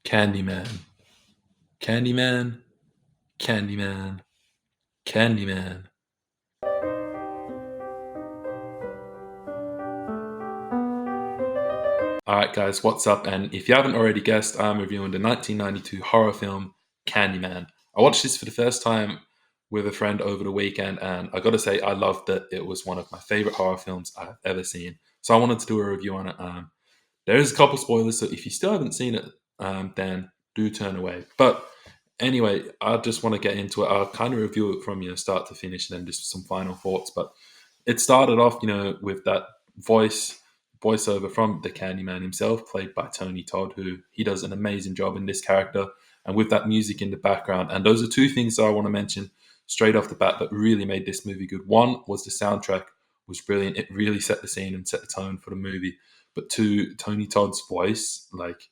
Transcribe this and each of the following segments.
Candyman, Candyman, Candyman, Candyman. All right, guys, what's up? And if you haven't already guessed, I'm reviewing the 1992 horror film Candyman. I watched this for the first time with a friend over the weekend, and I got to say, I loved it. It was one of my favorite horror films I've ever seen. So I wanted to do a review on it. There is a couple spoilers, so if you still haven't seen it, then do turn away. But anyway, I just want to get into it. I'll kind of review it from start to finish, and then just some final thoughts. But it started off, with that voiceover from the Candyman himself, played by Tony Todd, who he does an amazing job in this character, and with that music in the background. And those are two things that I want to mention straight off the bat that really made this movie good. One was the soundtrack was brilliant; it really set the scene and set the tone for the movie. But two, Tony Todd's voice, like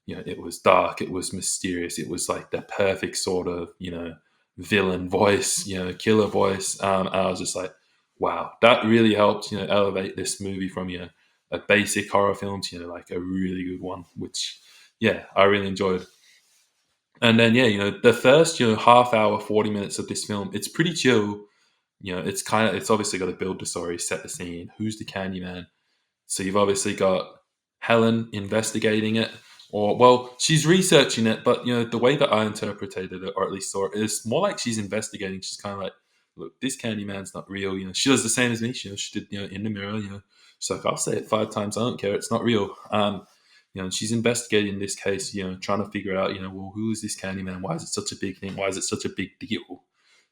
it was dark, it was mysterious, it was like the perfect sort of villain voice, killer voice. I was just like, wow, that really helped elevate this movie from a basic horror film to like a really good one, which I really enjoyed. And then the first half hour, 40 minutes of this film, it's pretty chill. It's obviously got to build the story, set the scene. Who's the Candyman? So you've obviously got Helen investigating it, or well, she's researching it, but the way that I interpreted it, or at least saw it, is more like she's investigating. She's kind of like, look, this Candyman's not real. She does the same as me. She did in the mirror. She's like, I'll say it 5 times. I don't care. It's not real. And she's investigating this case. Trying to figure out, well, who is this Candyman? Why is it such a big thing? Why is it such a big deal?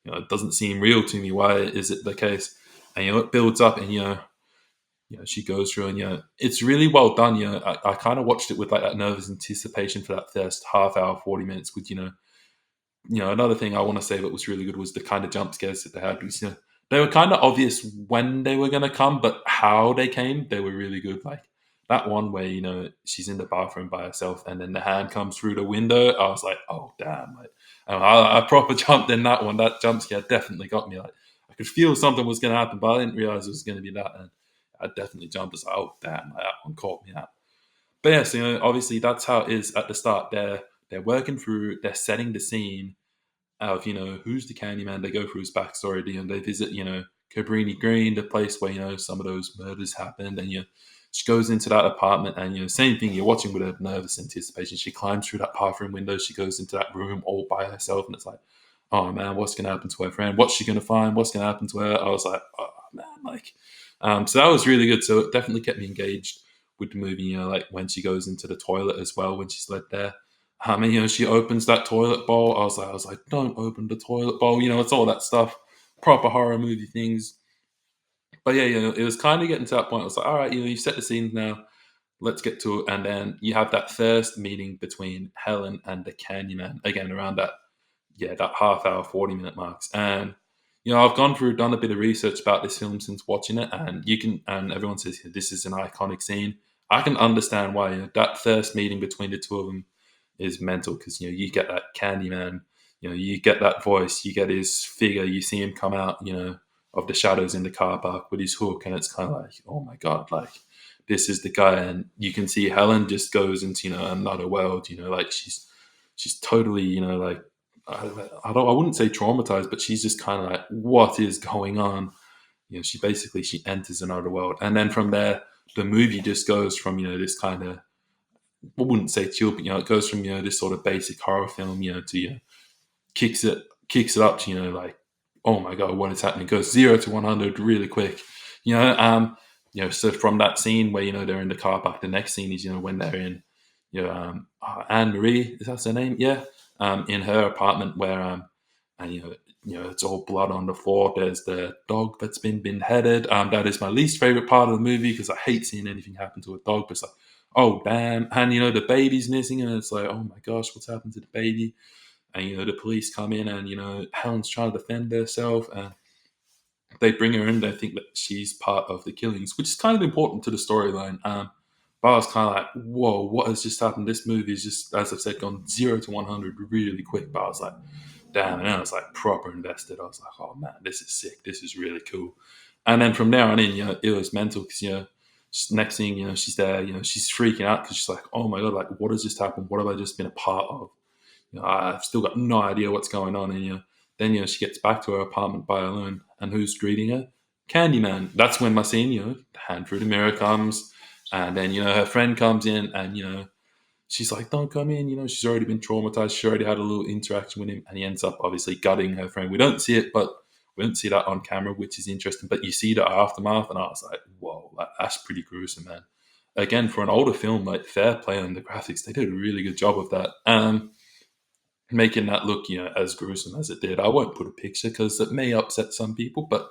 It doesn't seem real to me. Why is it the case? And it builds up, and she goes through, and it's really well done. I kind of watched it with like that nervous anticipation for that first half hour, 40 minutes. With another thing I want to say that was really good was the kind of jump scares that they had. Because they were kind of obvious when they were going to come, but how they came, they were really good. Like that one where she's in the bathroom by herself, and then the hand comes through the window. I was like, oh damn! Like I proper jumped in that one. That jump scare definitely got me. Like I could feel something was going to happen, but I didn't realize it was going to be that. And I definitely jumped. As like, oh damn, like, that one caught me out. But yes, obviously that's how it is at the start. They're working through, they're setting the scene of who's the Candyman. They go through his backstory. They visit Cabrini Green, the place where some of those murders happened, and she goes into that apartment, and same thing. You're watching with a nervous anticipation. She climbs through that bathroom window. She goes into that room all by herself, and it's like, oh man, what's gonna happen to her friend? What's she gonna find? What's gonna happen to her? I was like, oh man, like. So that was really good. So it definitely kept me engaged with the movie. Like when she goes into the toilet as well, when she's led there. And she opens that toilet bowl. I was like, don't open the toilet bowl. It's all that stuff, proper horror movie things. But yeah, it was kind of getting to that point. I was like, all right, you set the scenes now. Let's get to it. And then you have that first meeting between Helen and the Candyman again around that half hour, 40 minute marks. And I've gone through, done a bit of research about this film since watching it, and everyone says this is an iconic scene. I can understand why. That first meeting between the two of them is mental, because you get that Candyman, you get that voice, you get his figure, you see him come out, of the shadows in the car park with his hook, and it's kind of like, oh my god, like this is the guy. And you can see Helen just goes into another world, like she's totally like I wouldn't say traumatized, but she's just kind of like, what is going on? She enters another world, and then from there, the movie just goes from this kind of, I wouldn't say chill, but it goes from this sort of basic horror film, to kicks it up to like, oh my god, what is happening? It goes 0 to 100 really quick, So from that scene where they're in the car park, the next scene is when they're in, Anne Marie, is that her name? Yeah, in her apartment where and it's all blood on the floor. There's the dog that's been beheaded. That is my least favorite part of the movie, because I hate seeing anything happen to a dog. But it's like, oh damn, and the baby's missing, and it's like, oh my gosh, what's happened to the baby? And the police come in, and Helen's trying to defend herself, and they bring her in. They think that she's part of the killings, which is kind of important to the storyline. But I was kind of like, whoa, what has just happened? This movie is just, as I've said, gone 0 to 100 really quick. But I was like, damn, and I was like proper invested. I was like, oh man, this is sick. This is really cool. And then from there on in, it was mental, because next thing, she's there, she's freaking out because she's like, oh my God, like, what has just happened? What have I just been a part of? I've still got no idea what's going on. And, then, she gets back to her apartment by alone. And who's greeting her? Candyman. That's when my scene, the hand through the mirror comes. And then, her friend comes in and, she's like, don't come in. She's already been traumatized. She already had a little interaction with him. And he ends up obviously gutting her friend. We don't see it, but we don't see that on camera, which is interesting. But you see the aftermath. And I was like, whoa, that's pretty gruesome, man. Again, for an older film, like, fair play on the graphics. They did a really good job of that. Making that look, as gruesome as it did. I won't put a picture because it may upset some people, but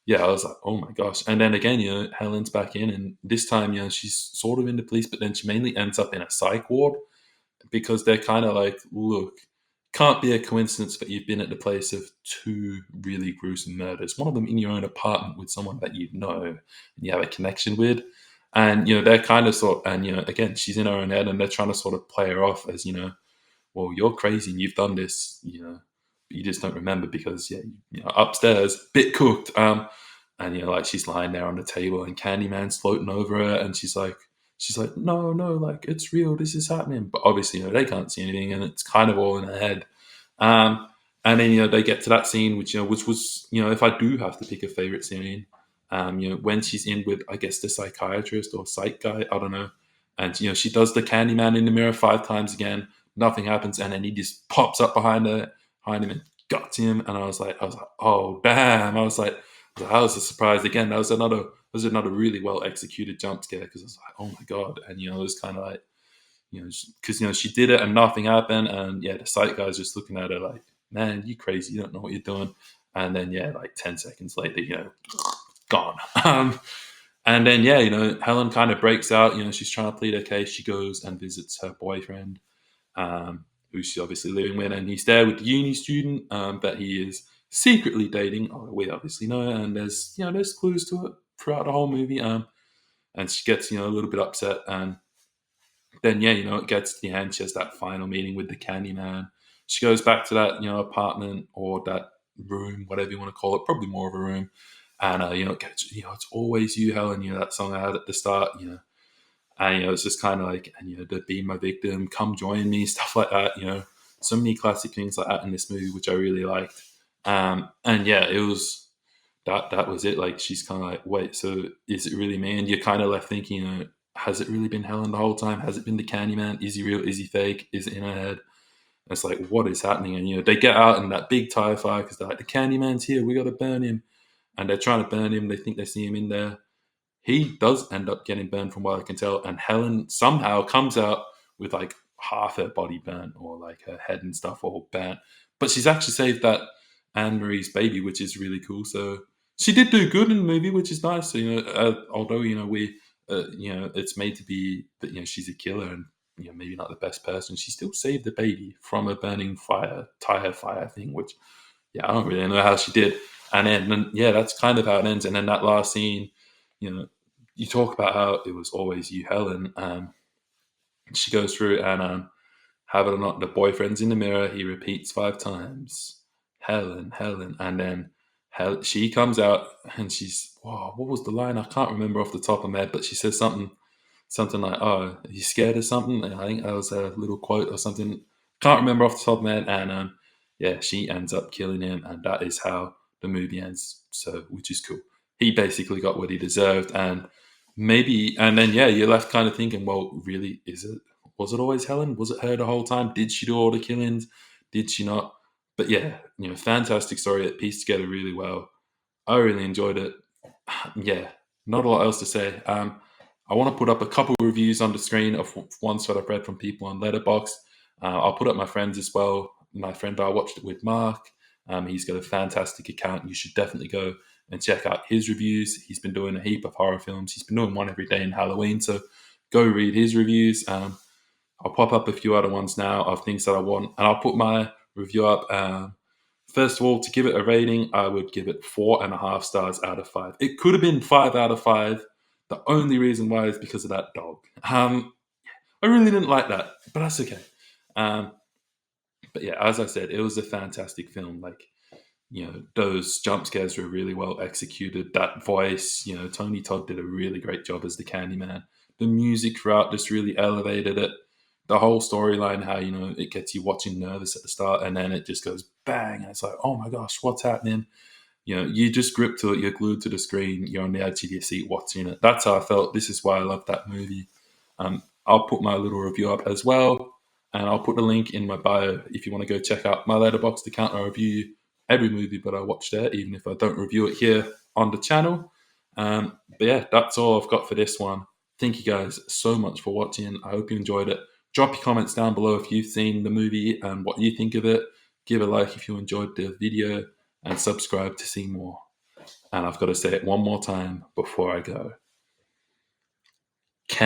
yeah, I was like, oh my gosh. And then again, Helen's back in, and this time, she's sort of in the police, but then she mainly ends up in a psych ward because they're kind of like, look, can't be a coincidence that you've been at the place of two really gruesome murders. One of them in your own apartment with someone that you know and you have a connection with. And, they're kind of and, again, she's in her own head and they're trying to sort of play her off as, well, you're crazy and you've done this, but you just don't remember because, yeah, upstairs, bit cooked. And, like she's lying there on the table and Candyman's floating over her and she's like, no, like it's real. This is happening. But obviously, they can't see anything and it's kind of all in her head. Um, and then, they get to that scene, which was, if I do have to pick a favorite scene, when she's in with, I guess, the psychiatrist or psych guy, I don't know. And, she does the Candyman in the mirror 5 times again. Nothing happens. And then he just pops up behind him and guts him. And I was like, oh, damn. I was like, that was a surprise again. That was another really well executed jump scare because I was like, oh my God. And, it was kind of like, because, she did it and nothing happened. And yeah, the site guy's just looking at her like, man, you crazy. You don't know what you're doing. And then, yeah, like 10 seconds later, gone. And then, yeah, Helen kind of breaks out. She's trying to plead her case. She goes and visits her boyfriend, who she's obviously living with. And he's there with the uni student that he is secretly dating. Oh, we obviously know. And there's clues to it throughout the whole movie. And she gets, a little bit upset. And then, yeah, it gets to the end. She has that final meeting with the Candyman. She goes back to that, apartment or that room, whatever you want to call it, probably more of a room. And, it's always you, Helen, that song I had at the start, and, it's just kind of like, and, the Be My Victim, Come Join Me, stuff like that, so many classic things like that in this movie, which I really liked. And yeah, it was, that was it. Like, she's kind of like, wait, so is it really me? And you're kind of left thinking, has it really been Helen the whole time? Has it been the Candyman? Is he real? Is he fake? Is it in her head? And it's like, what is happening? And, they get out in that big TIE fire because they're like, the Candyman's here. We got to burn him. And they're trying to burn him. They think they see him in there. He does end up getting burned from what I can tell. And Helen somehow comes out with like half her body burnt or like her head and stuff all burnt. But she's actually saved that Anne Marie's baby, which is really cool. So she did do good in the movie, which is nice. So, although, it's made to be that, she's a killer and, maybe not the best person, she still saved the baby from a burning tire fire thing, which, yeah, I don't really know how she did. And then, yeah, that's kind of how it ends. And then that last scene, you talk about how it was always you, Helen. She goes through and have it or not, the boyfriend's in the mirror. He repeats 5 times, Helen, Helen, and then she comes out and she's, wow, what was the line? I can't remember off the top of my head, but she says something like, "Oh, are you scared of something?" And I think that was a little quote or something. Can't remember off the top of my head. And yeah, she ends up killing him, and that is how the movie ends. So, which is cool. He basically got what he deserved, and and then yeah, you're left kind of thinking, well, really, is it? Was it always Helen? Was it her the whole time? Did she do all the killings? Did she not? But yeah, fantastic story. It pieced together really well. I really enjoyed it. Yeah, not a lot else to say. I want to put up a couple of reviews on the screen of ones that I've read from people on Letterboxd. I'll put up my friends as well. My friend I watched it with, Mark. He's got a fantastic account. You should definitely go and check out his reviews. He's been doing a heap of horror films. He's been doing one every day in Halloween. So go read his reviews. I'll pop up a few other ones now of things that I want. And I'll put my review up. First of all, to give it a rating, I would give it 4.5 stars out of 5. It could have been 5 out of 5. The only reason why is because of that dog. I really didn't like that, but that's okay. But yeah, as I said, it was a fantastic film. Like, those jump scares were really well executed. That voice, Tony Todd did a really great job as the Candyman. The music throughout just really elevated it. The whole storyline, how it gets you watching nervous at the start, and then it just goes bang, and it's like, oh my gosh, what's happening? You just grip to it, you're glued to the screen, you're on the edge of your seat watching it. That's how I felt. This is why I love that movie. I'll put my little review up as well, and I'll put the link in my bio if you want to go check out my Letterboxd account. I review every movie that I watch there, even if I don't review it here on the channel. But yeah, that's all I've got for this one. Thank you guys so much for watching. I hope you enjoyed it. Drop your comments down below if you've seen the movie and what you think of it. Give a like if you enjoyed the video, and subscribe to see more. And I've got to say it one more time before I go.